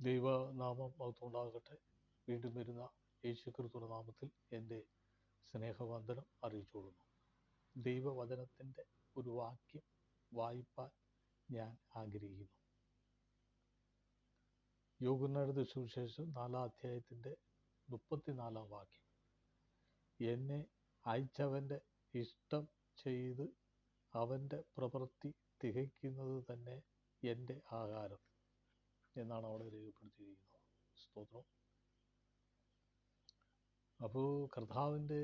ദൈവനാമം മഹത്വമുണ്ടാകട്ടെ. വീണ്ടും വരുന്ന യേശുക്രിസ്തുവിന്റെ നാമത്തിൽ എൻ്റെ സ്നേഹവന്ദനം അറിയിച്ചുകൊള്ളുന്നു. ദൈവവചനത്തിൻ്റെ ഒരു വാക്യം വായിപ്പാൻ ഞാൻ ആഗ്രഹിക്കുന്നു. യോഹന്നാന്റെ സുവിശേഷം 4-ാം അധ്യായത്തിൻ്റെ 34-ാം വാക്യം. എന്നെ അയച്ചവൻ്റെ ഇഷ്ടം ചെയ്ത് അവൻ്റെ പ്രവൃത്തി തികയ്ക്കുന്നത് തന്നെ എൻ്റെ ആഹാരം എന്നാണ് അവിടെ രേഖപ്പെടുത്തിയിരിക്കുന്നത്. സ്തോത്രം. അപ്പോൾ കർത്താവിൻ്റെ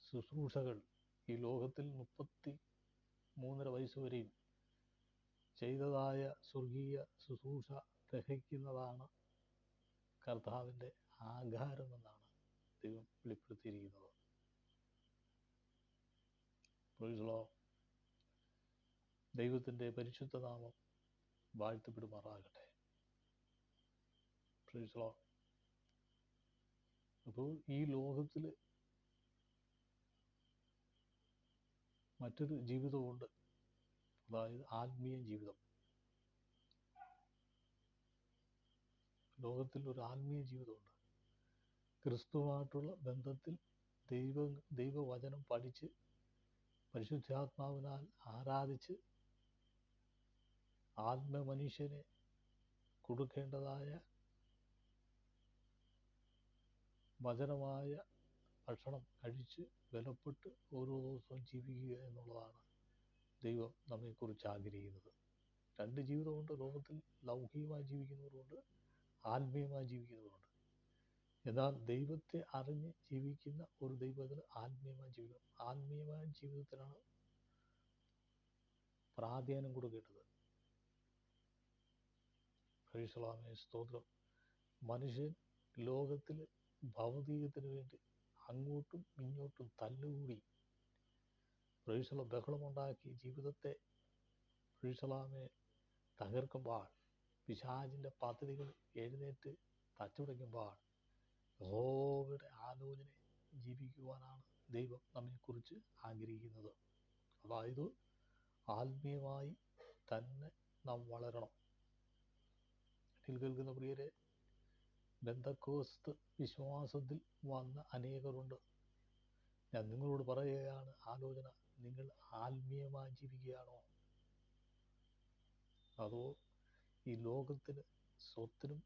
ശുശ്രൂഷകൾ ഈ ലോകത്തിൽ 33 വയസ്സ് വരെയും ചെയ്തതായ സ്വർഗീയ ശുശ്രൂഷ തികയ്ക്കുന്നതാണ് കർത്താവിൻ്റെ ആഹാരമെന്നാണ് ദൈവം വെളിപ്പെടുത്തിയിരിക്കുന്നത്. Praise the Lord. ദൈവത്തിൻ്റെ പരിശുദ്ധ നാമം വാഴ്ത്തപ്പെടുമാറാകട്ടെ. Praise the Lord. അപ്പോൾ ഈ ലോകത്തിൽ മറ്റൊരു ജീവിതമുണ്ട്, അതായത് ആത്മീയ ജീവിതം. ലോകത്തിൽ ഒരു ആത്മീയ ജീവിതമുണ്ട്. ക്രിസ്തുവായിട്ടുള്ള ബന്ധത്തിൽ ദൈവവചനം പഠിച്ച് പരിശുദ്ധാത്മാവിനാൽ ആരാധിച്ച് ആത്മമനുഷ്യനെ കൊടുക്കേണ്ടതായ വചനമായ ഭക്ഷണം കഴിച്ച് ബലപ്പെട്ട് ഓരോ ദിവസവും ജീവിക്കുക എന്നുള്ളതാണ് ദൈവം നമ്മെക്കുറിച്ച് ആഗ്രഹിക്കുന്നത്. രണ്ട് ജീവിതമുണ്ട് ലോകത്തിൽ. ലൗകികമായി ജീവിക്കുന്നവരുണ്ട്, ആത്മീയമായി ജീവിക്കുന്നവരുണ്ട്. എന്നാൽ ദൈവത്തെ അറിഞ്ഞ് ജീവിക്കുന്ന ഒരു ദൈവത്തിന് ആത്മീയമായി ജീവിക്കണം. ആത്മീയമായ ജീവിതത്തിനാണ് പ്രാധാന്യം കൊടുക്കേണ്ടത്. ക്രൈസ്തവമേ സ്തോത്രം. മനുഷ്യൻ ലോകത്തിൽ ഭൗതികത്തിന് വേണ്ടി അങ്ങോട്ടും ഇങ്ങോട്ടും തല്ലുകൂടി ക്രൈസ്തവ ബഹളമുണ്ടാക്കി ജീവിതത്തെ ക്രൈസ്തവമേ തകർക്കുമ്പോൾ, പിശാചിൻ്റെ പദ്ധതികൾ എഴുന്നേറ്റ് തച്ചുടയ്ക്കുമ്പോൾ, യഹോവയുടെ ആലോചന ജീവിക്കുവാനാണ് ദൈവം നമ്മെക്കുറിച്ച് ആഗ്രഹിക്കുന്നത്. അതായത് ആത്മീയമായി തന്നെ നാം വളരണം. കേൾക്കുന്ന പ്രിയരെ, പെന്തക്കോസ്ത് വിശ്വാസത്തിൽ വന്ന അനേകരുണ്ട്. ഞാൻ നിങ്ങളോട് പറയുകയാണ്, ആലോചന, നിങ്ങൾ ആത്മീയമായി ജീവിക്കുകയാണോ, അതോ ഈ ലോകത്തിന് സ്വത്തിനും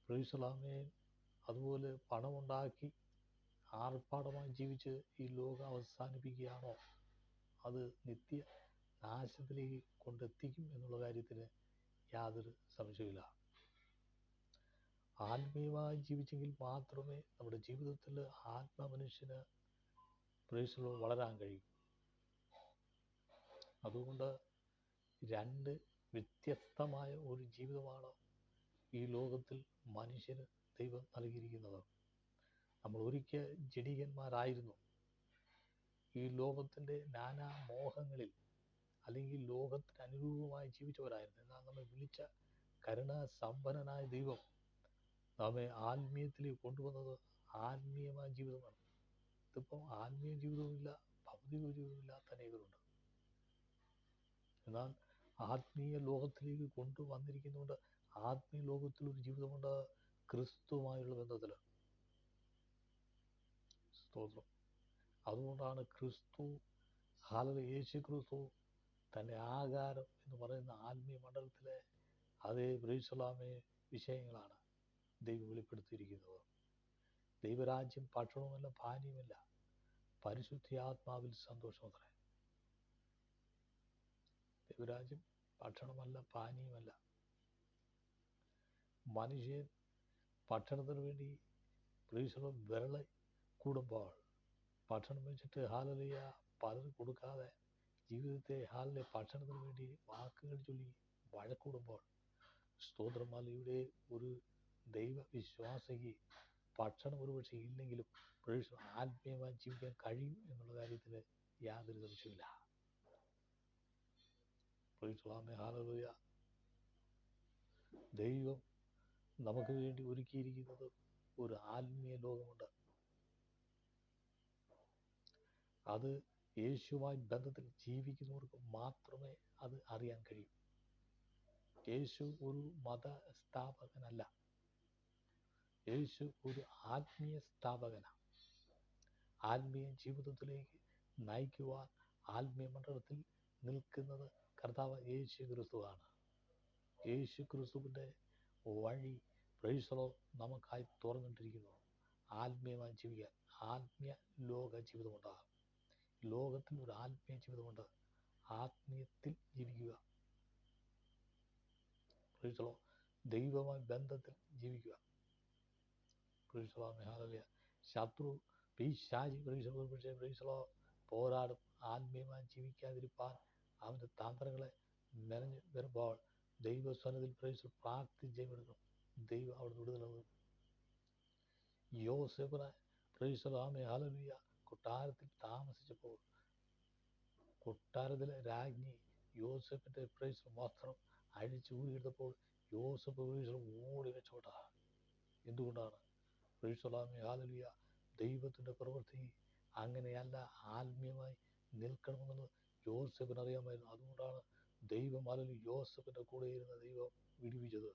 പ്രൈസലാമേൻ അതുപോലെ പണമുണ്ടാക്കി ആർഭാടമായി ജീവിച്ച് ഈ ലോകം അവസാനിപ്പിക്കുകയാണോ? അത് നിത്യ നാശത്തിലേക്ക് കൊണ്ടെത്തിക്കും എന്നുള്ള കാര്യത്തിന് യാതൊരു സംശയമില്ല. ആത്മീയമായി ജീവിച്ചെങ്കിൽ മാത്രമേ നമ്മുടെ ജീവിതത്തിൽ ആത്മമനുഷ്യന് പ്രൈസലോ വളരാൻ കഴിയും. അതുകൊണ്ട് രണ്ട് വ്യത്യസ്തമായ ഒരു ജീവിതമാണ് ഈ ലോകത്തിൽ മനുഷ്യന് ദൈവം നൽകിയിരിക്കുന്നത്. നമ്മൾ ഒരിക്കൽ ജഡികന്മാരായിരുന്നു. ഈ ലോകത്തിൻ്റെ നാനാ മോഹങ്ങളിൽ അല്ലെങ്കിൽ ലോകത്തിന് അനുരൂപമായി ജീവിച്ചവരായിരുന്നു. എന്നാൽ നമ്മെ വിളിച്ച കരുണാസമ്പന്നനായ ദൈവം നമ്മെ ആത്മീയത്തിലേക്ക് കൊണ്ടുവന്നത് ആത്മീയമായ ജീവിതമാണ്. ഇതിപ്പം ആത്മീയ ജീവിതവുമില്ല, ഭൗതിക ജീവിതമില്ലാത്ത അനേകരുണ്ട്. എന്നാൽ ആത്മീയ ലോകത്തിലേക്ക് കൊണ്ടുവന്നിരിക്കുന്നുണ്ട്. ആത്മീയ ലോകത്തിലൊരു ജീവിതമുണ്ട്, ക്രിസ്തുവുമായുള്ള ബന്ധത്തിൽ. സ്തോത്രം. അതുകൊണ്ടാണ് ക്രിസ്തു, യേശു ക്രിസ്തു തൻ്റെ ആഹാരം എന്ന് പറയുന്ന ആത്മീയ മണ്ഡലത്തിലെ അതേ പ്രൈസലാമേ വിഷയങ്ങളാണ് ദൈവം വെളിപ്പെടുത്തിയിരിക്കുന്നത്. ദൈവരാജ്യം ഭക്ഷണവുമല്ല പാനീയമല്ല, പരിശുദ്ധാത്മാവിൽ സന്തോഷമത്രേ. ദൈവരാജ്യം ഭക്ഷണമല്ല പാനീയമല്ല. മനുഷ്യൻ ഭക്ഷണത്തിന് വേണ്ടി പ്രൈസലം വിരള കൂടുമ്പോൾ, ഭക്ഷണം വെച്ചിട്ട് ഹാലലിയ പലരും കൊടുക്കാതെ ജീവിതത്തെ ഹാലിലെ ഭക്ഷണത്തിന് വേണ്ടി വാക്കുകൾ ചൊല്ലി വഴക്കൂടുമ്പോൾ, സ്തോത്രമാലയുടെ ഒരു ദൈവവിശ്വാസിക്ക് ഭക്ഷണം ഒരുപക്ഷെ ഇല്ലെങ്കിലും ആത്മീയമായി ജീവിക്കാൻ കഴിയും എന്നുള്ള കാര്യത്തിൽ യാതൊരു സംശയമില്ല. ഹാലലുയ. ദൈവം നമുക്ക് വേണ്ടി ഒരുക്കിയിരിക്കുന്നത് ഒരു ആത്മീയ ലോകമുണ്ട്. അത് യേശുവുമായി ബന്ധത്തിൽ ജീവിക്കുന്നവർക്ക് മാത്രമേ അത് അറിയാൻ കഴിയൂ. യേശു ഒരു മത സ്ഥാപകനല്ല. യേശു ഒരു ആത്മീയ സ്ഥാപകനാണ്. ആത്മീയ ജീവിതത്തിലേക്ക് നയിക്കുവാൻ ആത്മീയ മണ്ഡലത്തിൽ നിൽക്കുന്നത് കർത്താവ് യേശു ക്രിസ്തുവാണ്. യേശു ക്രിസ്തുവിൻ്റെ വഴി പ്രൈസലോ നമുക്കായി തുറന്നിട്ടിരിക്കുന്നു. ആത്മീയമായി ജീവിക്കാൻ ആത്മീയ ലോക ജീവിതമുണ്ടാകും. ലോകത്തിൽ ഒരു ആത്മീയ ജീവിതമുണ്ട്. ആത്മീയത്തിൽ ജീവിക്കുക. പ്രൈസലോ ദൈവമായി ബന്ധത്തിൽ ജീവിക്കുക. പ്രൈസലോ ഹല്ലേലൂയ. ശത്രു പിശാചി പ്രൈസലോ പോരാടും. ആത്മീയമായി ജീവിക്കാതിരിപ്പാൻ അവൻ്റെ തന്ത്രങ്ങളെ മെനഞ്ഞു വരുമ്പോൾ ദൈവസന്നിധിയിൽ പ്രൈസലോ പ്രാർത്ഥിച്ച് ജയമെടുക്കണം. ദൈവം അവിടെ വിടുതൽ നൽകും. യോസേഫിനെ പ്രൈസലോ ഹല്ലേലൂയ കൊട്ടാരത്തിൽ താമസിച്ചപ്പോൾ കൊട്ടാരത്തിലെ രാജ്ഞി യോസേഫിൻ്റെ പ്രൈസലോ വസ്ത്രം അഴിച്ച് ഊരിയെടുത്തപ്പോൾ യോസേഫ് പ്രൈസലോ ഓടി രക്ഷപ്പെട്ടതാണ്. എന്തുകൊണ്ടാണ്? പ്രൈസലോ ഹല്ലേലൂയ ദൈവത്തിൻ്റെ പ്രവൃത്തി അങ്ങനെയല്ല. ആത്മീയമായി നിൽക്കണമെന്ന് യോസേഫിന് അറിയാമായിരുന്നു. അതുകൊണ്ടാണ് ദൈവം ഹല്ലേലൂയ യോസേഫിൻ്റെ കൂടെ ഇരുന്ന ദൈവം വിടുവിച്ചത്.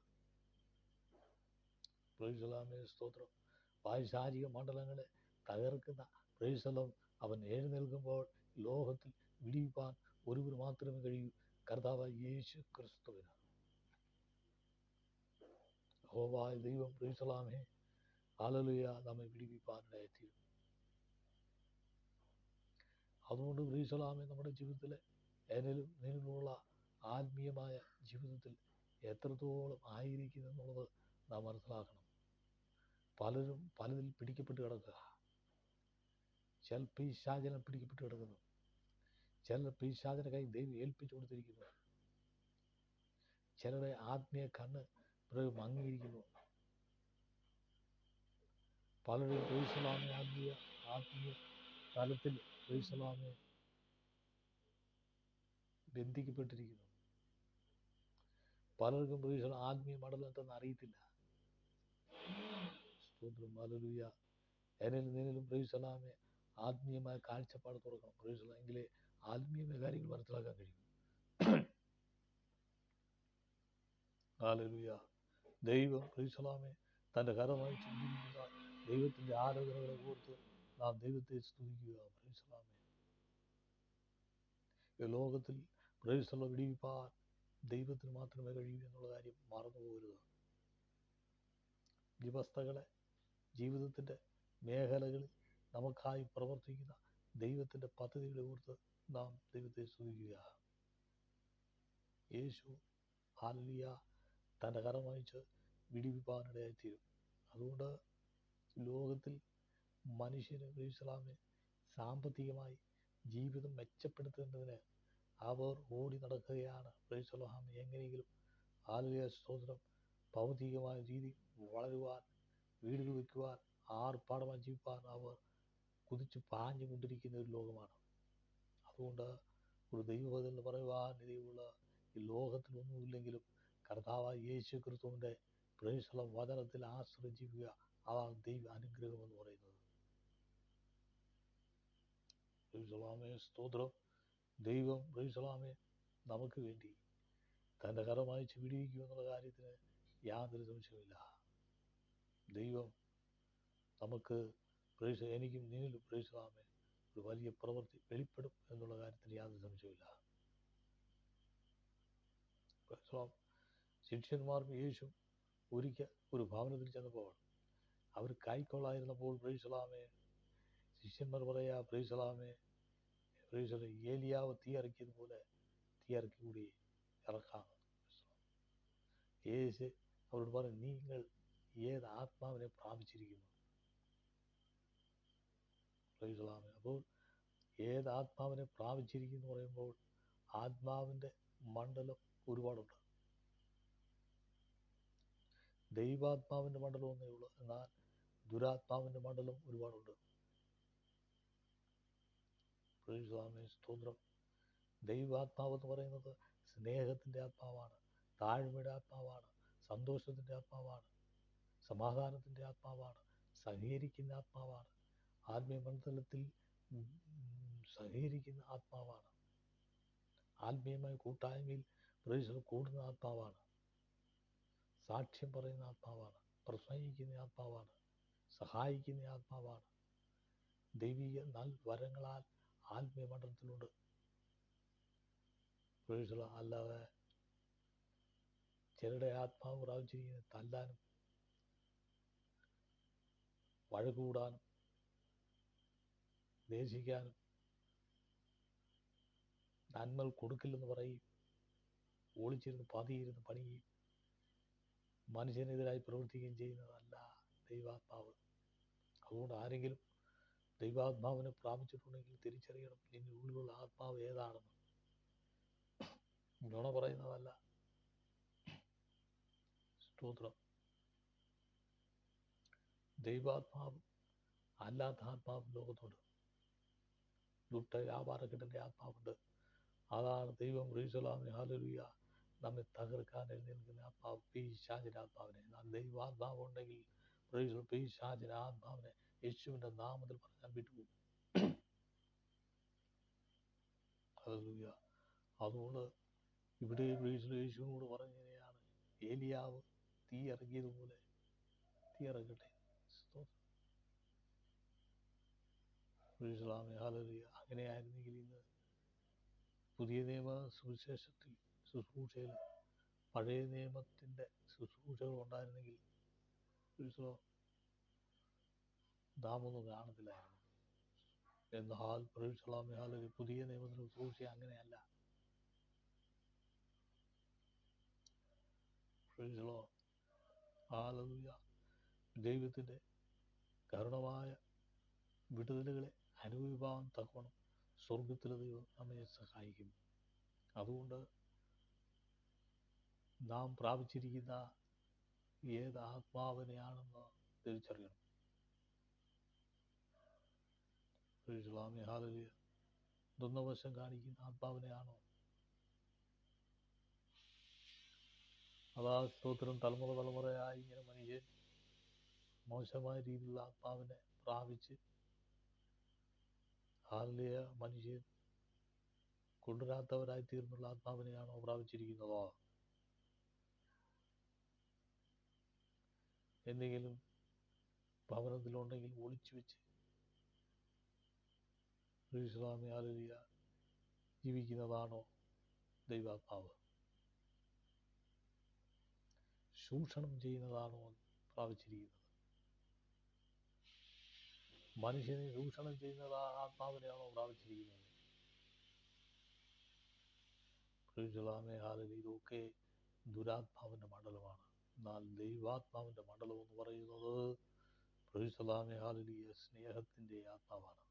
പ്രൈസലോ സ്തോത്രം. പൈശാചിക മണ്ഡലങ്ങളെ തകർക്കുന്ന പ്രൈസലോ അവൻ എഴുന്നേൽക്കുമ്പോൾ ലോകത്തിൽ വിടിവിപ്പാൻ ഒരുവന് മാത്രമേ കഴിയൂ, കർത്താവായ യേശു ക്രിസ്തുവിന്. യഹോവയായ ദൈവം പ്രൈസലാമേ ഹല്ലേലൂയ നമ്മെ വിടിവിപ്പാനിടയായിത്തീരും. അതുകൊണ്ട് പ്രൈസലാമേ നമ്മുടെ ജീവിതത്തിലെ എന്നിലും നിന്നിലുമുള്ള ആത്മീയമായ ജീവിതത്തിൽ എത്രത്തോളം ആയിരിക്കുന്നു എന്നുള്ളത് നാം മനസ്സിലാക്കണം. പലരും പലതിൽ പിടിക്കപ്പെട്ട് കിടക്കുക. ചില പിശാചിനെ പിടിക്കപ്പെട്ട് കിടക്കുന്നു. ചിലർ പിശാചിൻ്റെ കൈ ദൈവം ഏൽപ്പിച്ചു കൊടുത്തിരിക്കുന്നു. ചിലരുടെ ആത്മീയ കണ്ണ് മങ്ങിയിരിക്കുന്നു. പലരും പ്രൈസലാമേ ആത്മീയ തലത്തിൽ പ്രൈസലാമേ ബന്ധിക്കപ്പെട്ടിരിക്കുന്നു. പലർക്കും പ്രൈസല ആത്മീയ മണ്ഡലം എന്തെന്ന് അറിയത്തില്ല. സ്തോത്രം ഹല്ലേലൂയ. എന്നിലും നിന്നിലും പ്രൈസലാമേ ആത്മീയമായ കാഴ്ചപ്പാട് തുറക്കണം. പ്രൈസല എങ്കിലേ ആത്മീയമായ കാര്യങ്ങൾ മനസ്സിലാക്കാൻ കഴിയും. ഹല്ലേലൂയ. ദൈവം പ്രൈസലാമേ തൻ്റെ കരമായി ചിന്തിക്കുന്ന ദൈവത്തിൻ്റെ ആരാധനകളെ ഓർത്ത് നാം ദൈവത്തെ സ്തുതിക്കുക. പ്രൈസലാമേ ഈ ലോകത്തിൽ പ്രൈസല വിടിവിപ്പാൻ ദൈവത്തിന് മാത്രമേ കഴിയൂ എന്നുള്ള കാര്യം മറന്നു പോകരുത്. വ്യവസ്ഥകളെ ജീവിതത്തിൻ്റെ മേഖലകളിൽ നമുക്കായി പ്രവർത്തിക്കുന്ന ദൈവത്തിൻ്റെ പദ്ധതികളെ ഓർത്ത് നാം ദൈവത്തെ സ്തുതിക്കുക. യേശു ഹല്ലേലൂയ തൻ്റെ കരം വായിച്ച് വിടിവിപ്പാനിടയായിത്തീരും. അതുകൊണ്ട് ലോകത്തിൽ മനുഷ്യന് പ്രൈസലാമേ സാമ്പത്തികമായി ജീവിതം മെച്ചപ്പെടുത്തേണ്ടതിന് അവർ ഓടി നടക്കുകയാണ്. പ്രൈസലോഹാമേ എങ്ങനെയെങ്കിലും ഹല്ലേലൂയ സ്തോത്രം ഭൗതികമായ രീതി വളരുവാൻ, വീടുകൾ വയ്ക്കുവാൻ, ആർഭാടമായി ജീവിപ്പാൻ അവർ കുതിച്ച് പാഞ്ഞുകൊണ്ടിരിക്കുന്ന ഒരു ലോകമാണ്. അതുകൊണ്ട് ഒരു ദൈവവചനം എന്ന് പറയുവാൻ ഇതേയുള്ള ഈ ലോകത്തിൽ ഒന്നുമില്ലെങ്കിലും കർത്താവായ യേശു ക്രിസ്തുവിൻ്റെ പ്രൈസല വചനത്തിൽ ആശ്രയിക്കുക. അതാണ് ദൈവ അനുഗ്രഹം എന്ന് പറയുന്നത്. പ്രൈസലാമേ സ്തോത്രം. ദൈവം പ്രൈസലാമേ നമുക്ക് വേണ്ടി തൻ്റെ കരം വായിച്ച് വിടിവിക്കുക എന്നുള്ള കാര്യത്തിന് യാതൊരു സംശയമില്ല. ദൈവം നമുക്ക് എനിക്കും നിന്നിലും പ്രൈസലാമേ ഒരു വലിയ പ്രവൃത്തി വെളിപ്പെടും എന്നുള്ള കാര്യത്തിൽ യാതൊരു സംശയമില്ല. ശിഷ്യന്മാർക്ക് യേശു ഒരിക്കൽ ഒരു ഭവനത്തിൽ ചെന്നപ്പോൾ അവർ കൈക്കൊള്ളായിരുന്നപ്പോൾ പ്രൈസലാമേ ശിഷ്യന്മാർ പറയാ പ്രൈസലാമേ പ്രൈസല ഏലിയാവ് തീ ഇറക്കിയതുപോലെ തീ ഇറക്കി കൂടി ഇറക്കാം. യേശു അവരോട് പറഞ്ഞു, നിങ്ങൾ ഏത് ആത്മാവിനെ പ്രാപിച്ചിരിക്കുന്നു? പ്രൈസലാമേ. അപ്പോൾ ഏത് ആത്മാവിനെ പ്രാപിച്ചിരിക്കുന്നു പറയുമ്പോൾ ആത്മാവിൻ്റെ മണ്ഡലം ഒരുപാടുണ്ട്. ദൈവാത്മാവിൻ്റെ മണ്ഡലം ഒന്നേ ഉള്ളൂ. എന്നാൽ ദുരാത്മാവിൻ്റെ മണ്ഡലം ഒരുപാടുണ്ട്. പ്രൈസലാമേ സ്തോത്രം. ദൈവാത്മാവ് എന്ന് പറയുന്നത് സ്നേഹത്തിൻ്റെ ആത്മാവാണ്, താഴ്മയുടെ ആത്മാവാണ്, സന്തോഷത്തിൻ്റെ ആത്മാവാണ്, സമാധാനത്തിൻ്റെ ആത്മാവാണ്, സഹകരിക്കുന്ന ആത്മാവാണ്, ആത്മീയ മണ്ഡലത്തിൽ സഹകരിക്കുന്ന ആത്മാവാണ്, ആത്മീയമായ കൂട്ടായ്മയിൽ പ്രൈസല കൂടുന്ന ആത്മാവാണ്. സാക്ഷ്യം പറയുന്ന ആത്മാവാണ്, പ്രസംഗിക്കുന്ന ആത്മാവാണ്, സഹായിക്കുന്ന ആത്മാവാണ്. ദൈവിക വരങ്ങളാൽ ആത്മീയ മണ്ഡലത്തിലുണ്ട്. അല്ലാതെ ചിലരുടെ ആത്മാവ് പ്രാപിച്ചിരിക്കുന്നത് തല്ലാനും വഴക്കുകൂടാനും ദേശിക്കാനും നന്മകൾ കൊടുക്കില്ലെന്ന് പറയും, ഒളിച്ചിരുന്ന് പതിയിരുന്ന് പണിയും മനുഷ്യനെതിരായി പ്രവർത്തിക്കുകയും ചെയ്യുന്നതല്ല ദൈവാത്മാവ്. അതുകൊണ്ട് ആരെങ്കിലും ദൈവാത്മാവിനെ പ്രാപിച്ചിട്ടുണ്ടെങ്കിൽ തിരിച്ചറിയണം നിന്റെ ഉള്ളിലുള്ള ആത്മാവ് ഏതാണെന്ന്. നുണ പറയുന്നതല്ല. സ്തോത്രം. ദൈവാത്മാവ് അല്ലാത്ത ആത്മാവ് ലോകത്തുണ്ട്. ദുഷ്ട വ്യാപാരക്കെട്ടിൻ്റെ ആത്മാവുണ്ട്. അതാണ് ദൈവം റീസലാമി ഹല്ലേലൂയ നമ്മെ തകർക്കാൻ എഴുന്നേൽക്കുന്ന ആത്മാവ്, പിശാചിന്റെ ആത്മാവിനെ. എന്നാൽ ദൈവാത്മാവ് ഉണ്ടെങ്കിൽ പിശാചിന്റെ ആത്മാവിനെ യേശുവിന്റെ നാമത്തിൽ പറഞ്ഞാൽ വിട്ടുപോകും. ഹല്ലേലൂയ. അതുകൊണ്ട് ഇവിടെ യേശുവിനോട് പറഞ്ഞതാണ്, ഏലിയാവ് തീ ഇറങ്ങിയതുപോലെ തീ ഇറങ്ങട്ടെ. ഹല്ലേലൂയ. അങ്ങനെയായിരുന്നെങ്കിൽ ഇന്ന് പുതിയ നിയമ സുവിശേഷത്തിൽ ശുശ്രൂഷയിൽ പഴയ നിയമത്തിൻ്റെ ശുശ്രൂഷകൾ ഉണ്ടായിരുന്നെങ്കിൽ നാം ഒന്നും കാണത്തില്ലായിരുന്നു. എന്നാൽ പുതിയ നിയമത്തിൽ ശുശ്രൂഷ അങ്ങനെയല്ല. ഹല്ലേലൂയ. ദൈവത്തിൻ്റെ കരുണമായ വിടുതലുകളെ അനുഭവിക്കാൻ തക്കവണ്ണം സ്വർഗത്തിലെ ദൈവം നമ്മെ സഹായിക്കും. അതുകൊണ്ട് നാം പ്രാപിച്ചിരിക്കുന്ന ഏത് ആത്മാവിനെയാണെന്ന് തിരിച്ചറിയണം. ഹല്ലേലൂയ. ദുർനവശം കാണിക്കുന്ന ആത്മാവിനെയാണോ? അതാ സ്തോത്രം. തലമുറയായി ഇങ്ങനെ മനുഷ്യൻ മോശമായ രീതിയിലുള്ള ആത്മാവിനെ പ്രാപിച്ച് മനുഷ്യൻ കൊണ്ടുവരാത്തവരായി തീർന്നുള്ള ആത്മാവിനെയാണോ പ്രാപിച്ചിരിക്കുന്നതോ? എന്തെങ്കിലും ഭവനത്തിലുണ്ടെങ്കിൽ ഒളിച്ചു വെച്ച് ജീവിക്കുന്നതാണോ ദൈവാത്മാവ്? ചൂഷണം ചെയ്യുന്നതാണോ പ്രാപിച്ചിരിക്കുന്നത്? മനുഷ്യനെ ചൂഷണം ചെയ്യുന്നത് ആത്മാവിനെയാണോ പ്രാപിച്ചിരിക്കുന്നത്? ഇതൊക്കെ ദുരാത്മാവിൻ്റെ മണ്ഡലമാണ്. എന്നാൽ ദൈവാത്മാവിൻ്റെ മണ്ഡലം എന്ന് പറയുന്നത് സ്നേഹത്തിൻ്റെ ആത്മാവാണ്.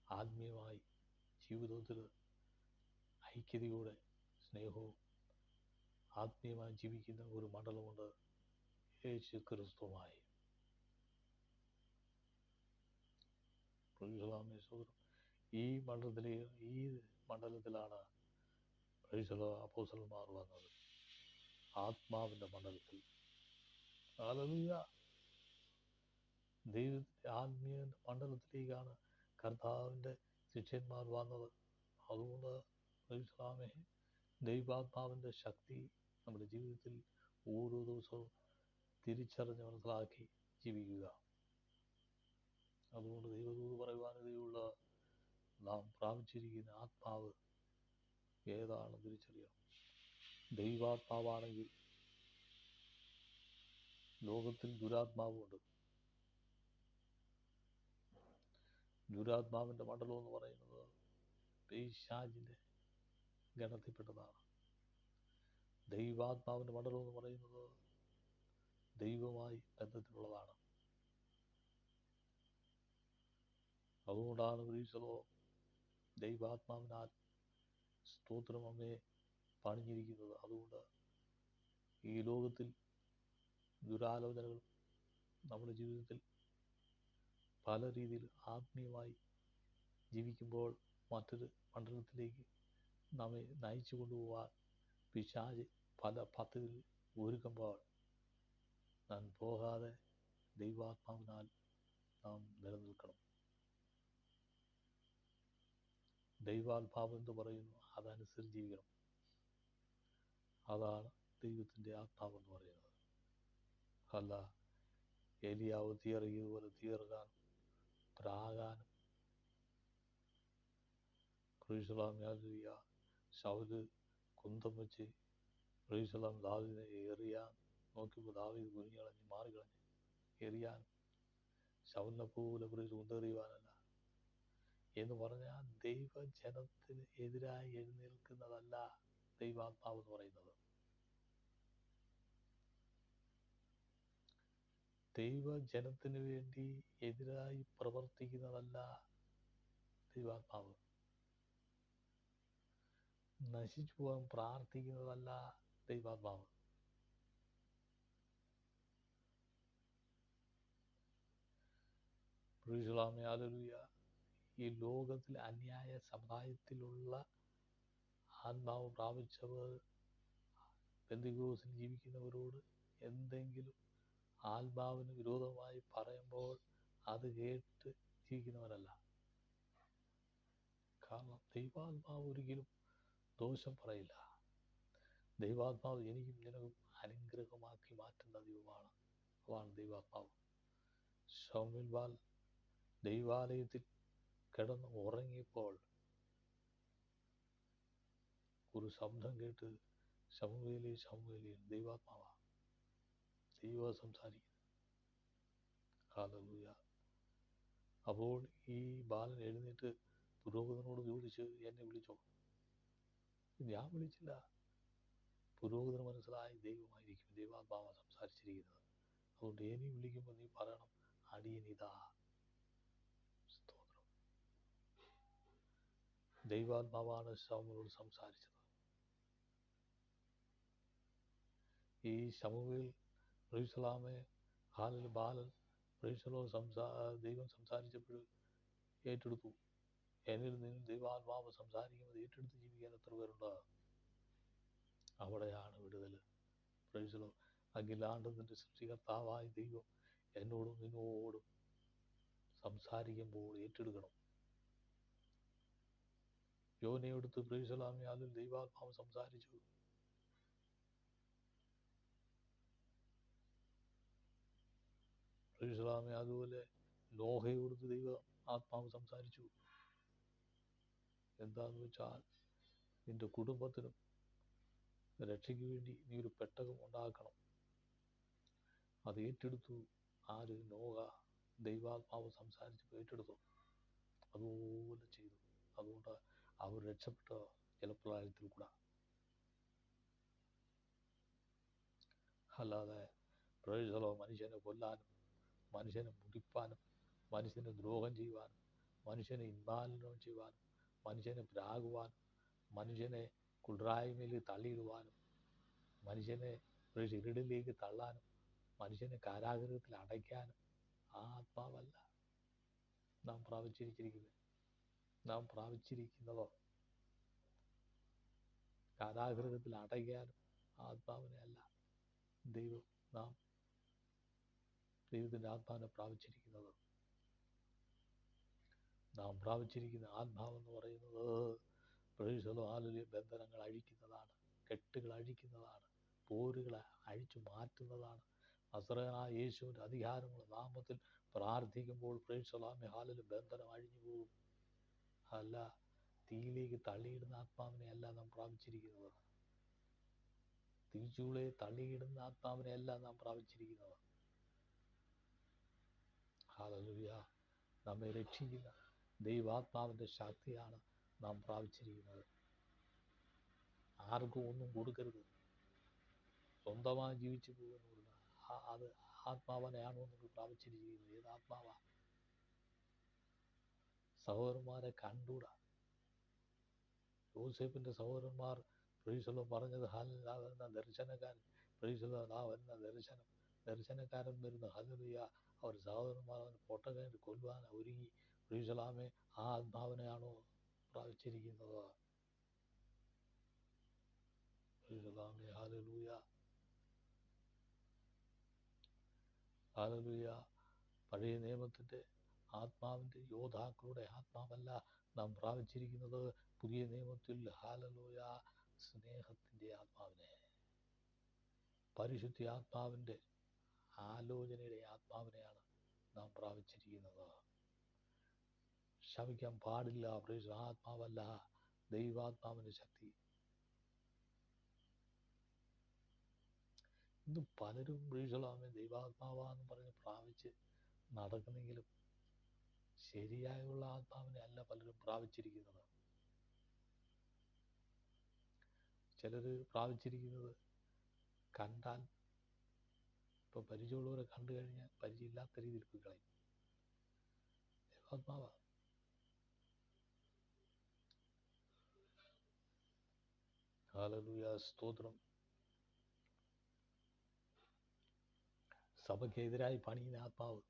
ആത്മീയമായി ജീവിതത്തിൽ ഐക്യതയോടെ സ്നേഹവും ആത്മീയമായി ജീവിക്കുന്ന ഒരു മണ്ഡലമുണ്ട്, യേശു ക്രിസ്തുവുമായി. ഈ മണ്ഡലത്തിലാണ് അപ്പോസ്തലന്മാർ വന്നത്, ആത്മാവിൻ്റെ മണ്ഡലത്തിൽ. ഹല്ലേലൂയ. ദൈവത്തിൻ്റെ ആത്മീയ മണ്ഡലത്തിലേക്കാണ് കർത്താവിൻ്റെ ശിഷ്യന്മാർ വന്നത്. അതുകൊണ്ട് ദൈവാത്മാവിൻ്റെ ശക്തി നമ്മുടെ ജീവിതത്തിൽ ഓരോ ദിവസവും തിരിച്ചറിഞ്ഞ് മനസ്സിലാക്കി ജീവിക്കുക. അതുകൊണ്ട് ദൈവദൂത് പറയുവാനിടയുള്ള നാം പ്രാപിച്ചിരിക്കുന്ന ആത്മാവ് ഏതാണ് തിരിച്ചറിയണം. ദൈവാത്മാവാണെങ്കിൽ ലോകത്തിൽ ദുരാത്മാവുമുണ്ട്. ദുരാത്മാവിൻ്റെ മണ്ഡലം എന്ന് പറയുന്നത് പിശാചിൻ്റെ ഗണത്തിൽപ്പെട്ടതാണ്. ദൈവാത്മാവിൻ്റെ മണ്ഡലം എന്ന് പറയുന്നത് ദൈവവുമായി ബന്ധത്തിലുള്ളതാണ്. അതുകൊണ്ടാണ് ദൈവാത്മാവിനാൽ സ്തോത്രം നമ്മെ പണിഞ്ഞിരിക്കുന്നത്. അതുകൊണ്ട് ഈ ലോകത്തിൽ ദുരാലോചനകൾ നമ്മുടെ ജീവിതത്തിൽ പല രീതിയിൽ ആത്മീയമായി ജീവിക്കുമ്പോൾ മറ്റൊരു മണ്ഡലത്തിലേക്ക് നമ്മെ നയിച്ചു കൊണ്ടുപോകാൻ പിശാച് പല പദ്ധതികൾ ഒരുക്കുമ്പോൾ നാം പോകാതെ ദൈവാത്മാവിനാൽ നാം നിലനിൽക്കണം. ദൈവാത്മാവ് എന്ന് പറയുന്നു, അതനുസരിച്ച് ജീവിക്കണം. അതാണ് ദൈവത്തിൻ്റെ ആത്മാവെന്ന് പറയുന്നത്. അല്ല, ഏലിയാവ് തീയറിയതുപോലെ തീർക്കാനും പ്രാകാനും ശൗല് കുന്തം വെച്ച് ദാവീദിനെ എറിയാൻ നോക്കിയപ്പോൾ ദാവീദ് കുനിഞ്ഞളഞ്ഞ് മാറിക്കളഞ്ഞ് എറിയാൻ ശൗലിനെ പോലെ കുന്തെറിയുവാനല്ല എന്ന് പറഞ്ഞാൽ ദൈവജനത്തിന് എതിരായി എഴുന്നേൽക്കുന്നതല്ല ദൈവാത്മാവ് എന്ന് പറയുന്നത്. ദൈവജനത്തിന് വേണ്ടി എതിരായി പ്രവർത്തിക്കുന്നതല്ല ദൈവാത്മാവ്. നശിച്ചു പോകാൻ പ്രാർത്ഥിക്കുന്നതല്ല ദൈവാത്മാവ്. ഈ ലോകത്തിൽ അന്യായ സമുദായത്തിലുള്ള ആത്മാവ് പ്രാപിച്ചവർ പെന്തക്കോസ്തിൽ ജീവിക്കുന്നവരോട് എന്തെങ്കിലും ആത്മാവിന് വിരോധമായി പറയുമ്പോൾ അത് കേട്ട് ജീവിക്കുന്നവരല്ല. കാരണം ദൈവാത്മാവ് ഒരിക്കലും ദോഷം പറയില്ല. ദൈവാത്മാവ് എനിക്കും നിനക്കും അനുഗ്രഹമാക്കി മാറ്റുന്ന ദൈവമാണ്. അതാണ് ദൈവാത്മാവ്. ശമൂവേൽ ദൈവാലയത്തിൽ കിടന്ന് ഉറങ്ങിയപ്പോൾ ഒരു ശബ്ദം കേട്ട് ശമൂവേലേ ശമൂവേലേ, ദൈവാത്മാവാ, ദൈവം സംസാരിക്കുന്നു. ഹല്ലേലൂയ. അപ്പോൾ ഈ ബാലൻ എഴുന്നേറ്റ് പുരോഹിതനോട് ചോദിച്ച്, എന്നെ വിളിച്ചോ? ഞാൻ വിളിച്ചില്ല. പുരോഹിതന് മനസ്സിലായി ദൈവമായിരിക്കും, ദൈവാത്മാവ സംസാരിച്ചിരിക്കുന്നത്. അതുകൊണ്ട് എന്നെ വിളിക്കുമ്പോൾ നീ പറയണം, അടിയനിതാ. സ്തോത്രം. ദൈവാത്മാവാണ് ശമൂവേലോട് സംസാരിച്ചത്. ഈ ശമൂവേൽ ബാലൻ ദൈവം സംസാരിച്ചപ്പോൾ ഏറ്റെടുത്തു. എന്നിൽ നിന്ന് ദൈവാത്മാവ് സംസാരിക്കുന്നത് ഏറ്റെടുത്ത് ജീവിക്കാൻ എത്ര പേരുണ്ട്? അവിടെയാണ് വിടുതൽ. അഖിലാണ്ടത്തിൻ്റെ സൃഷ്ടികർത്താവായ ദൈവം എന്നോടും നിന്നോടും സംസാരിക്കുമ്പോൾ ഏറ്റെടുക്കണം. യോനയെടുത്ത് അതിൽ ദൈവാത്മാവ് സംസാരിച്ചു. അതുപോലെ നോഹയോടുത്ത് ദൈവ ആത്മാവ് സംസാരിച്ചു. എന്താന്ന് വെച്ചാൽ നിന്റെ കുടുംബത്തിനും രക്ഷയ്ക്ക് വേണ്ടി നീ ഒരു പെട്ടകം ഉണ്ടാക്കണം. അത് ഏറ്റെടുത്തു. ആര്? നോഹ. ദൈവാത്മാവ് സംസാരിച്ച് ഏറ്റെടുത്തു. അതുപോലെ ചെയ്തു. അതുകൊണ്ട് അവർ രക്ഷപ്പെട്ട ജലപ്രളയത്തിൽ കൂടെ. അല്ലാതെ മനുഷ്യനെ കൊല്ലാനും മനുഷ്യനെ മുടിപ്പാനും മനുഷ്യനെ ദ്രോഹം ചെയ്യുവാനും മനുഷ്യനെ ഇൻവാൽവ് ചെയ്യുവാനും മനുഷ്യനെ പ്രാകുവാനും മനുഷ്യനെ കുളിരായ്മയിൽ തള്ളിയിടുവാനും മനുഷ്യനെ ഇരുടിലേക്ക് തള്ളാനും മനുഷ്യനെ കാരാഗൃഹത്തിൽ അടയ്ക്കാനും ആ ആത്മാവല്ല നാം പ്രാപിച്ചിരിക്കുന്നതോ. കാരാഗൃഹത്തിൽ അടയ്ക്കാനും ആത്മാവിനെ അല്ല. ദൈവത്തിൻ്റെ ആത്മാവിനെ പ്രാപിച്ചിരിക്കുന്നത്. നാം പ്രാപിച്ചിരിക്കുന്ന ആത്മാവെന്ന് പറയുന്നത് ബന്ധനങ്ങൾ അഴിക്കുന്നതാണ്, കെട്ടുകൾ അഴിക്കുന്നതാണ്, പോരുകളെ അഴിച്ചു മാറ്റുന്നതാണ്. നസറേയനായ യേശുവിൻ്റെ അധികാരമുള്ള നാമത്തിൽ പ്രാർത്ഥിക്കുമ്പോൾ ബന്ധനം അഴിഞ്ഞു പോകും. അല്ല, തീയിലേക്ക് തള്ളിയിടുന്ന ആത്മാവിനെ അല്ല നാം പ്രാപിച്ചിരിക്കുന്നത്. തീച്ചൂളയെ തള്ളിയിടുന്ന ആത്മാവിനെ അല്ല നാം പ്രാപിച്ചിരിക്കുന്നത്. ഹല്ലേലൂയ. നമ്മെ രക്ഷിക്കുന്ന ദൈവാത്മാവിൻ്റെ ശക്തിയാണ് നാം പ്രാപിച്ചിരിക്കുന്നത്. ആർക്കും ഒന്നും കൊടുക്കരുത്. സ്വന്തമായി ജീവിച്ചു പോകുന്നത് അത് ആത്മാവനെയാണോ നമ്മൾ പ്രാപിച്ചിരിക്കുന്നത്? ഏത് ആത്മാവാ? സഹോദരന്മാരെ കണ്ടൂടാ. യോസേപ്പിൻ്റെ സഹോദരന്മാർ പറഞ്ഞത് വരുന്ന ദർശനക്കാരൻ വരുന്ന ദർശനക്കാരൻ വരുന്ന ഹല്ലേലൂയ. അവർ സഹോദരന്മാർ പൊട്ടകയിട്ട് കൊല്ലുവാൻ ഒരുങ്ങി. ആ ആത്മാവിനെയാണോ പ്രാപിച്ചിരിക്കുന്നത്? ഹല്ലേലൂയ. ഹല്ലേലൂയ. പഴയ നിയമത്തിൻ്റെ ആത്മാവിൻ്റെ യോദ്ധാക്കളുടെ ആത്മാവല്ല നാം പ്രാപിച്ചിരിക്കുന്നത്. പുതിയ നിയമത്തിൽ ഹല്ലേലൂയ സ്നേഹത്തിൻ്റെ ആത്മാവിനെ. പരിശുദ്ധ ആത്മാവിൻ്റെ ആലോചനയുടെ ആത്മാവിനെയാണ് നാം പ്രാപിച്ചിരിക്കുന്നത്. ശമിക്കാൻ പാടില്ല. ആത്മാവല്ല, ദൈവാത്മാവിൻ്റെ ശക്തി. ഇന്ന് പലരും ദൈവാത്മാവാന്ന് പറഞ്ഞ് പ്രാപിച്ച് നടക്കുന്നെങ്കിലും ശരിയായുള്ള ആത്മാവിനെ അല്ല പലരും പ്രാപിച്ചിരിക്കുന്നത്. ചിലർ പ്രാപിച്ചിരിക്കുന്നത് കണ്ടാൽ, ഇപ്പൊ പരിചയമുള്ളവരെ കണ്ടു കഴിഞ്ഞാൽ പരിചയമില്ലാത്ത രീതിയിൽ പോയി കളയും. ദൈവാത്മാവ. ഹല്ലേലൂയ, സ്തോത്രം. സഭയ്ക്കെതിരായി പണിയുന്ന ആത്മാവ്,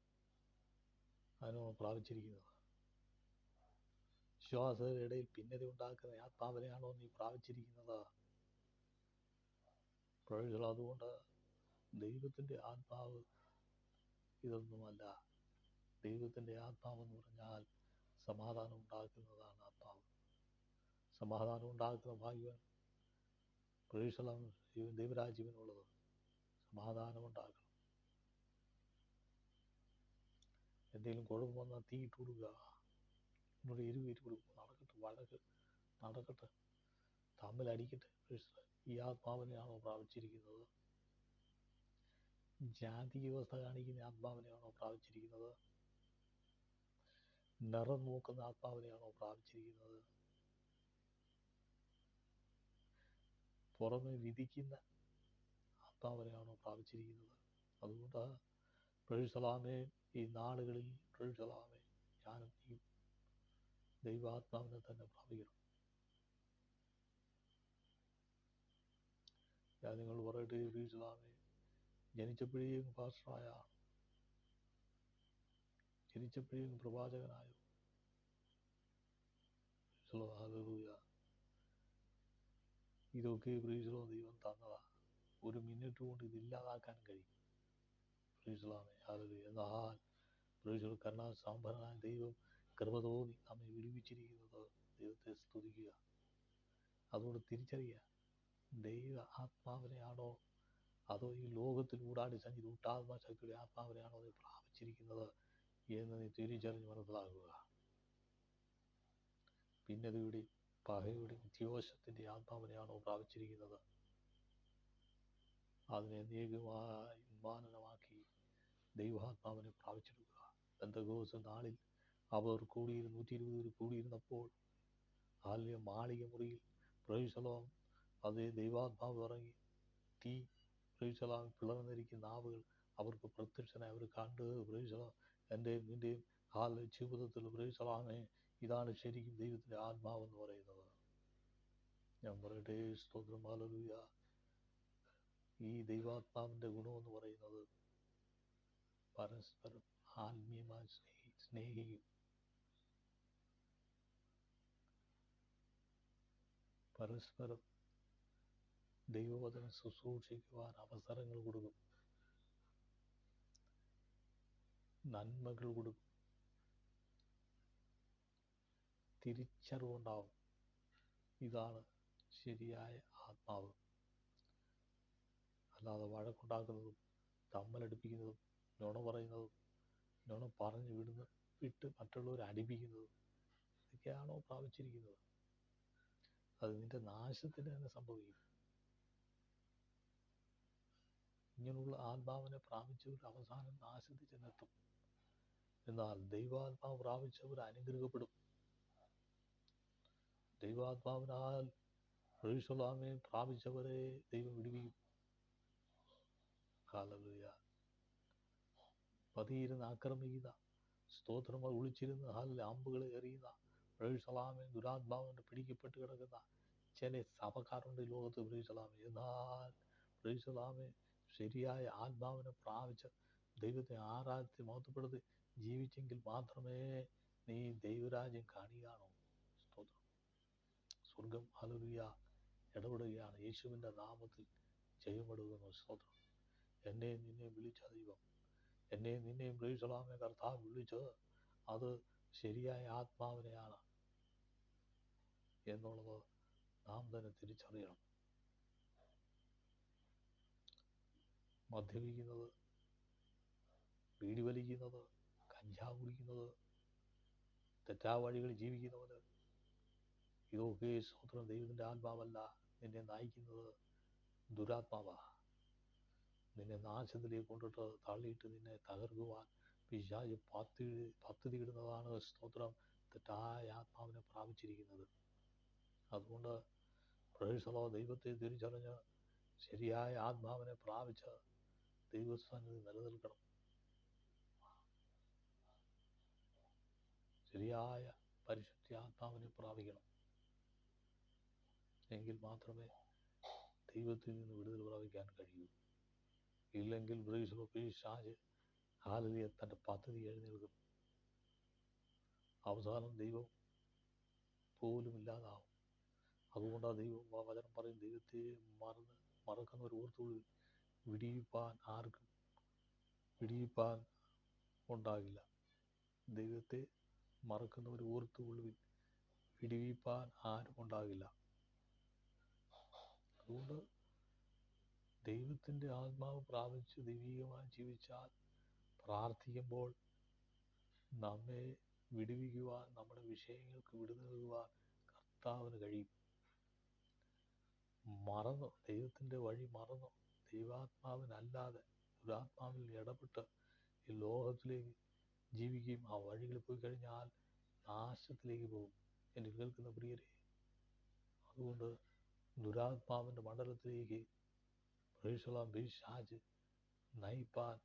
അതിനാണ് പ്രാപിച്ചിരിക്കുന്നത്. വിശ്വാസികളുടെ ഇടയിൽ ഭിന്നത ഉണ്ടാക്കുന്ന ആത്മാവിനെയാണോ നീ പ്രാപിച്ചിരിക്കുന്നത്? അതുകൊണ്ട് ദൈവത്തിൻ്റെ ആത്മാവ് ഇതൊന്നുമല്ല. ദൈവത്തിൻ്റെ ആത്മാവെന്ന് പറഞ്ഞാൽ സമാധാനം ഉണ്ടാക്കുന്നതാണ് ആത്മാവ്. സമാധാനം ഉണ്ടാക്കുന്ന ഭാഗ്യവൻ ദൈവരാജ്യവിനുള്ളത്. സമാധാനം ഉണ്ടാക്കണം. എന്തെങ്കിലും കുഴപ്പം വന്നാൽ തീയിട്ട് കൊടുക്കുക, എന്നോട് എരിവേറ്റ് കൊടുക്കുക, നടക്കട്ടെ, വഴക്ക് നടക്കട്ടെ, തമ്മിലടിക്കട്ടെ. ഈ ആത്മാവിനെയാണോ പ്രാപിച്ചിരിക്കുന്നത്? ജാതി വ്യവസ്ഥ കാണിക്കുന്ന ആത്മാവിനെയാണോ പ്രാപിച്ചിരിക്കുന്നത്? നിറം നോക്കുന്ന ആത്മാവിനെയാണോ പ്രാപിച്ചിരിക്കുന്നത്? പുറമെ വിധിക്കുന്ന ആത്മാവിനെയാണോ പ്രാപിച്ചിരിക്കുന്നത്? അതുകൊണ്ട് പ്രൈസലാമേ, ഈ നാളുകളിൽ പ്രൈസലാമേ, ഞാനും ഈ ദൈവാത്മാവിനെ തന്നെ പ്രാപിക്കണം. ഞാൻ നിങ്ങൾ പറയട്ടെ, പ്രൈസലാമേ, ജനിച്ചപ്പോഴേക്കും പാസ്റ്ററായ, ജനിച്ചപ്പോഴേക്കും പ്രവാചകനായോ? ഹല്ലേലൂയ. ഇതൊക്കെ പ്രൈസലോ ദൈവം തന്നതാ. ഒരു മിനിറ്റ് കൊണ്ട് ഇതില്ലാതാക്കാൻ കഴിയും. പ്രൈസലാമേ, ഹല്ലേലൂയ. എന്നാൽ പ്രൈസലോ കരുണാസമ്പന്നനായ ദൈവം കൃപ തോന്നി നമ്മെ വിടുവിച്ചിരിക്കുന്നത്. ദൈവത്തെ സ്തുതിക്കുക. അതുകൊണ്ട് തിരിച്ചറിയുക, ദൈവ ആത്മാവിനെയാണോ അതോ ഈ ലോകത്തിൽ ഊടാടി സഞ്ചരിച്ച് ഊട്ടാത്മശക്തിയുടെ ആത്മാവിനെയാണോ നീ പ്രാപിച്ചിരിക്കുന്നത് എന്ന് നീ തിരിച്ചറിഞ്ഞ് മനസ്സിലാക്കുക. ഭിന്നതയുടെ, പകയുടെ, വിദ്വേഷത്തിൻ്റെ ആത്മാവിനെയാണോ പ്രാപിച്ചിരിക്കുന്നത്? അതിനെ എന്നേക്കുമായി ഉന്മാനമാക്കി ദൈവാത്മാവിനെ പ്രാപിച്ചെടുക്കുക. പെന്തക്കോസ്ത് നാളിൽ അവർ 120 പേർ കൂടിയിരുന്നപ്പോൾ മാളിക മുറിയിൽ പ്രൈസലോം അതേ ദൈവാത്മാവ് ഇറങ്ങി തീ പ്രൈസലോം പിളർന്നിരിക്കുന്ന നാവുകൾ അവർക്ക് പ്രത്യക്ഷനായി. അവർ കണ്ട് പ്രൈസലോം എൻ്റെയും നിൻ്റെയും ജീവിതത്തിൽ പ്രൈസലോമേ, ഇതാണ് ശരിക്കും ദൈവത്തിൻ്റെ ആത്മാവെന്ന് പറയുന്നത്. ഞാൻ പറയട്ടെ, സ്തോത്രം, ഹല്ലേലൂയ. ഈ ദൈവാത്മാവിൻ്റെ ഗുണമെന്ന് പറയുന്നത് പരസ്പരം ആത്മീയമായി സ്നേഹിക്കും, പരസ്പരം ദൈവവചനം ശുശ്രൂഷിക്കുവാൻ അവസരങ്ങൾ കൊടുക്കും, നന്മകൾ കൊടുക്കും, തിരിച്ചറിവുണ്ടാവും. ഇതാണ് ശരിയായ ആത്മാവ്. അല്ലാതെ വഴക്കുണ്ടാക്കുന്നതും തമ്മലടിപ്പിക്കുന്നതും നുണ പറയുന്നതും നുണ പറഞ്ഞു വിട്ട് മറ്റുള്ളവരെ അടിപ്പിക്കുന്നതും ഇതൊക്കെയാണോ പ്രാപിച്ചിരിക്കുന്നത്? അത് നിന്റെ നാശത്തിന് തന്നെ സംഭവിക്കും. ഇങ്ങനെയുള്ള ആത്മാവിനെ പ്രാപിച്ചവർ അവസാനം നാശത്തിൽ ചെന്നെത്തും. എന്നാൽ ദൈവാത്മാവ് പ്രാപിച്ചവർ അനുഗ്രഹിക്കപ്പെടും. ദൈവാത്മാവിനാൽ പ്രൈസലോമേ പ്രാപിച്ചവരെ ദൈവം വിടുവിക്കും. ഹല്ലേലൂയ. പതിയിരുന്ന് ആക്രമിക്കുന്ന, സ്തോത്രങ്ങൾ ഒളിച്ചിരുന്ന് അമ്പുകൾ എറിയുന്ന പ്രൈസലോമേ ദുരാത്മാവിന് പിടിക്കപ്പെട്ട് കിടക്കുന്ന ചില സഭക്കാരുണ്ട് ലോകത്ത്. പ്രൈസലോമേ, എന്നാൽ പ്രൈസലോമേ ശരിയായ ആത്മാവിനെ പ്രാപിച്ച് ദൈവത്തെ ആരാധിച്ച് മഹത്വപ്പെടുത്തി ജീവിച്ചെങ്കിൽ മാത്രമേ നീ ദൈവരാജ്യം കാണുകയാണോ. സ്തോത്രം. സ്വർഗം ഹല്ലേലൂയ ഇടപെടുകയാണ്. യേശുവിൻ്റെ നാമത്തിൽ ജയമെടുക്കുന്നു. സ്തോത്രം. എന്നെയും നിന്നെയും വിളിച്ച ദൈവം, എന്നെയും നിന്നെയും പ്രൈസലോമേ കർത്താവ് വിളിച്ചത് അത് ശരിയായ ആത്മാവിനെയാണ് എന്നുള്ളത് നാം തന്നെ തിരിച്ചറിയണം. മദ്യപിക്കുന്നത്, ബീഡി വലിക്കുന്നത്, കഞ്ചാവ് കുടിക്കുന്നത്, തെറ്റാ വഴികളിൽ ജീവിക്കുന്നവന് ഇതൊക്കെ സ്വന്തം ദൈവത്തിൻ്റെ ആത്മാവല്ല നിന്നെ നയിക്കുന്നത്, ദുരാത്മാവാ. നിന്നെ നാശത്തിലേക്ക് കൊണ്ടിട്ട് തള്ളിയിട്ട് നിന്നെ തകർക്കുവാൻ പിശാച് പദ്ധതിയിടുന്നതാണ് സ്തോത്രം തെറ്റായ ആത്മാവിനെ പ്രാപിച്ചിരിക്കുന്നത്. അതുകൊണ്ട് പ്രേക്ഷകോ ദൈവത്തെ തിരിച്ചറിഞ്ഞ് ശരിയായ ആത്മാവിനെ പ്രാപിച്ച് ദൈവസ്ഥാനത്ത് നിലനിൽക്കണം. ശരിയായ പരിശുദ്ധ ആത്മാവിനെ പ്രാപിക്കണം. എങ്കിൽ മാത്രമേ ദൈവത്തിൽ നിന്ന് വിടുതൽ പ്രാപിക്കാൻ കഴിയൂ. ഇല്ലെങ്കിൽ പിശാച് ഹാലലിയ തൻ്റെ പദ്ധതി എഴുന്നേൽക്കും. അവസാനം ദൈവം പോലും ഇല്ലാതാവും. അതുകൊണ്ടാണ് ദൈവം വചനം പറയും, ദൈവത്തെ മറക്കുന്നവർ ഓർത്തുകൊള്ളുവിൻ, വിടിയിപ്പാൻ ഉണ്ടാകില്ല. ദൈവത്തെ മറക്കുന്നവർ ഓർത്തുകൊള്ളുവിൻ, വിടിവിപ്പാൻ ആരും ഉണ്ടാകില്ല. അതുകൊണ്ട് ദൈവത്തിൻ്റെ ആത്മാവ് പ്രാപിച്ച് ദൈവികമായി ജീവിച്ചാൽ പ്രാർത്ഥിക്കുമ്പോൾ നമ്മെ വിടുവിക്കുവാൻ, നമ്മുടെ വിഷയങ്ങൾക്ക് വിടുതൽ നൽകുവാൻ കർത്താവിന് കഴിയും. ദൈവത്തിൻ്റെ വഴി മറന്നു ദൈവാത്മാവിനല്ലാതെ ദുരാത്മാവിൽ ഇടപെട്ട് ഈ ലോകത്തിലേക്ക് ജീവിക്കുകയും ആ വഴികളിൽ പോയി കഴിഞ്ഞാൽ നാശത്തിലേക്ക് പോകും. എന്നെ കേൾക്കുന്ന പ്രിയരെ, അതുകൊണ്ട് ദുരാത്മാവിൻ്റെ മണ്ഡലത്തിലേക്ക് പിശാച് നയിപ്പാൻ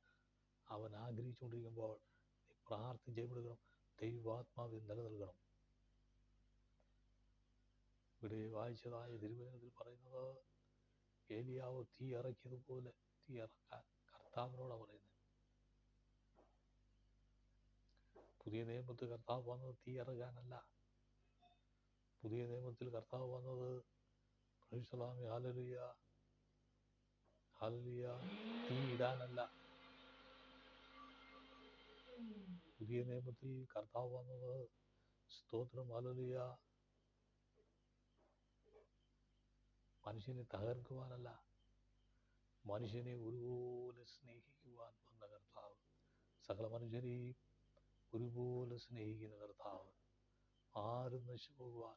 അവൻ ആഗ്രഹിച്ചുകൊണ്ടിരിക്കുമ്പോൾ നീ പ്രാർത്ഥിച്ചെടുക്കണം, ദൈവാത്മാവിൽ നിലനിൽക്കണം. ഇവിടെ വായിച്ചതായ തിരുവചനത്തിൽ പറയുന്നത്, ഏലിയാവ് തീ ഇറക്കിയതുപോലെ തീ ഇറക്കാൻ കർത്താവിനോടാണ് പറയുന്നത്. പുതിയ നിയമത്തിൽ കർത്താവ് വന്നത് തീ ഇറക്കാനല്ല. പുതിയ നിയമത്തിൽ കർത്താവ് വന്നത് ഹല്ലേലൂയ ഹല്ലേലൂയ തീ ഇടാനല്ല. പുതിയ നിയമത്തിൽ കർത്താവ് വന്നത് സ്തോത്രം ഹല്ലേലൂയ മനുഷ്യനെ തകർക്കുവാനല്ല, മനുഷ്യനെ ഒരുപോലെ സ്നേഹിക്കുവാൻ വന്ന കർത്താവ്. സകല മനുഷ്യരെയും ഒരുപോലെ സ്നേഹിക്കുന്ന കർത്താവ്. ആരും നശിച്ചു പോകുവാൻ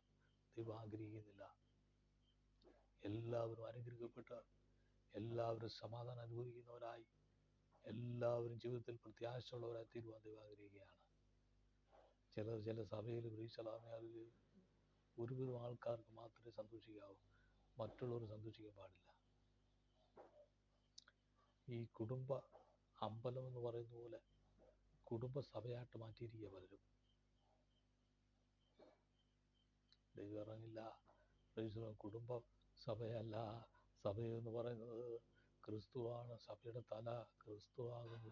ദൈവം ആഗ്രഹിക്കുന്നില്ല. എല്ലാവരും അനുഗ്രഹിക്കപ്പെട്ട് എല്ലാവരും സമാധാനം അനുഭവിക്കുന്നവരായി എല്ലാവരും ജീവിതത്തിൽ പ്രത്യാശയുള്ളവരായി തീരുവാൻ ദൈവം ആഗ്രഹിക്കുകയാണ്. ചില സഭയിൽ ഒരുവിധം ആൾക്കാർക്ക് മാത്രമേ സന്തോഷിക്കാവൂ, മറ്റുള്ളവർ സന്തോഷിക്കാൻ പാടില്ല. ഈ കുടുംബ അമ്പലം എന്ന് പറയുന്ന പോലെ കുടുംബസഭയായിട്ട് മാറ്റിയിരിക്കുക പലരും. ദൈവം ഇറങ്ങില്ല. കുടുംബ സഭയല്ല, സഭയെന്ന് പറയുന്നത് ക്രിസ്തുവാണ്. സഭയുടെ തല ക്രിസ്തുവാകുന്നു.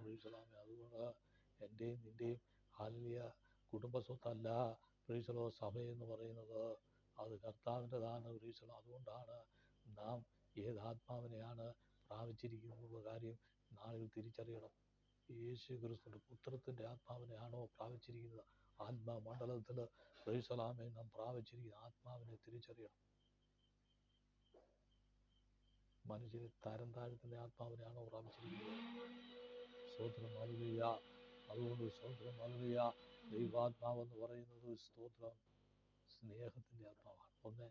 അതുകൊണ്ട് എൻ്റെയും നിൻ്റെയും ഹല്ലേലൂയ കുടുംബ സ്വത്തല്ല സഭയെന്ന് പറയുന്നത്, അത് കർത്താവിൻ്റെതാണ്. അതുകൊണ്ടാണ് നാം ഏത് ആത്മാവിനെയാണ് പ്രാപിച്ചിരിക്കുന്ന കാര്യം നാളുകൾ തിരിച്ചറിയണം. യേശു ക്രിസ്തുവിൻ്റെ പുത്രത്തിൻ്റെ ആത്മാവിനെയാണോ പ്രാപിച്ചിരിക്കുന്നത്? ആത്മാമണ്ഡലത്തിൽ നാം പ്രാപിച്ചിരിക്കുന്ന ആത്മാവിനെ തിരിച്ചറിയണം. മനുഷ്യനെ തരം താഴ്ത്തുന്ന ആത്മാവിനെയാണോ പ്രാപിച്ചിരിക്കുന്നത്? സ്തോത്രം ഹല്ലേലൂയ. അതുകൊണ്ട് സ്തോത്രം ഹല്ലേലൂയ. ദൈവാത്മാവെന്ന് പറയുന്നത് സ്തോത്രം സ്നേഹത്തിൻ്റെ ആത്മാവാണ്. 1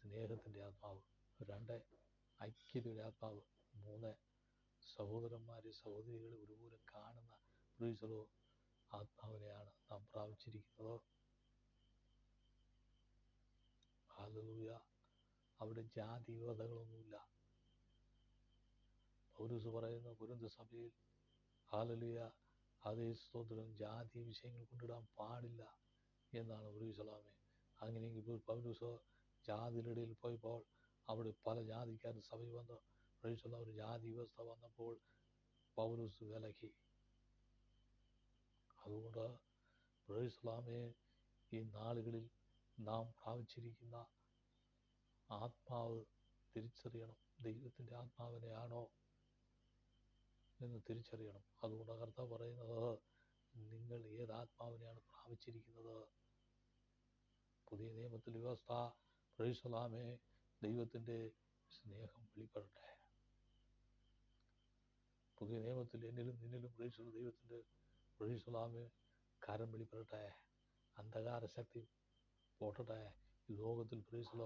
സ്നേഹത്തിൻ്റെ ആത്മാവ്, 2 ഐക്യതയുടെ ആത്മാവ്, 3 സഹോദരന്മാരെ സഹോദരികളെ ഒരുപോലെ കാണുന്ന ആത്മാവിനെയാണ് നാം പ്രാപിച്ചിരിക്കുന്നത്. ഹല്ലേലൂയ. അവിടെ ജാതിവതകളൊന്നുമില്ല. പൗലോസ് പറയുന്ന കൊരിന്ത് സഭയിൽ ഹല്ലേലൂയ അതേ സ്തോത്രം ജാതി വിഷയങ്ങൾ കൊണ്ടിടാൻ പാടില്ല എന്നാണ് പ്രൈസലോമേ. അങ്ങനെയെങ്കിൽ പൗലോസ് ജാതിയുടെ ഇടയിൽ പോയപ്പോൾ അവിടെ പല ജാതിക്കാരും സഭയിൽ വന്ന് ഒരു ജാതി വ്യവസ്ഥ വന്നപ്പോൾ പൗലോസ് വിലക്കി. അതുകൊണ്ട് പ്രൈസലോമേ ഈ നാളുകളിൽ നാം പ്രാപിച്ചിരിക്കുന്ന ആത്മാവ് തിരിച്ചറിയണം. ദൈവത്തിൻ്റെ ആത്മാവിനെയാണോ എന്ന് തിരിച്ചറിയണം. അതുകൊണ്ട് കർത്താവ് പറയുന്നത്, നിങ്ങൾ ഏത് ആത്മാവിനെയാണ് പ്രാപിച്ചിരിക്കുന്നത്? പുതിയ നിയമത്തിൽ വ്യവസ്ഥ പ്രൈസലോമേ ദൈവത്തിൻ്റെ സ്നേഹം വെളിപ്പെടട്ടെ. പുതിയ നിയമത്തിൽ എന്നിലും നിന്നിലും പ്രൈസുള്ള ദൈവത്തിൻ്റെ പ്രൈസുലാമെ കരം വെളിപ്പെടട്ടെ. അന്ധകാര ശക്തി പോട്ടട്ടെ. ഈ ലോകത്തിൽ പ്രൈസുള്ള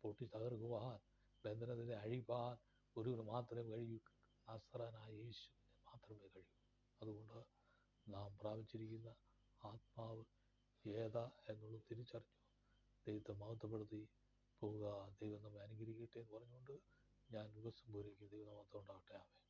പൊട്ടി തകർക്കുവാൻ, ബന്ധനത്തിനെ അഴിപ്പാൻ ഒരുവന് മാത്രമേ കഴിയൂ. നസറനായ യേശുവിന് മാത്രമേ കഴിയൂ. അതുകൊണ്ട് നാം പ്രാപിച്ചിരിക്കുന്ന ആത്മാവ് ഏതാ എന്നുള്ളത് തിരിച്ചറിഞ്ഞു ദൈവത്തെ മഹത്വപ്പെടുത്തി പോവുക. ദൈവം നമ്മെ അനുഗ്രഹിക്കട്ടെ എന്ന് പറഞ്ഞുകൊണ്ട് ഞാൻ ദിവസം പോയിരിക്കും. ദൈവം മഹത്വം ഉണ്ടാകട്ടെ. ആമേൻ.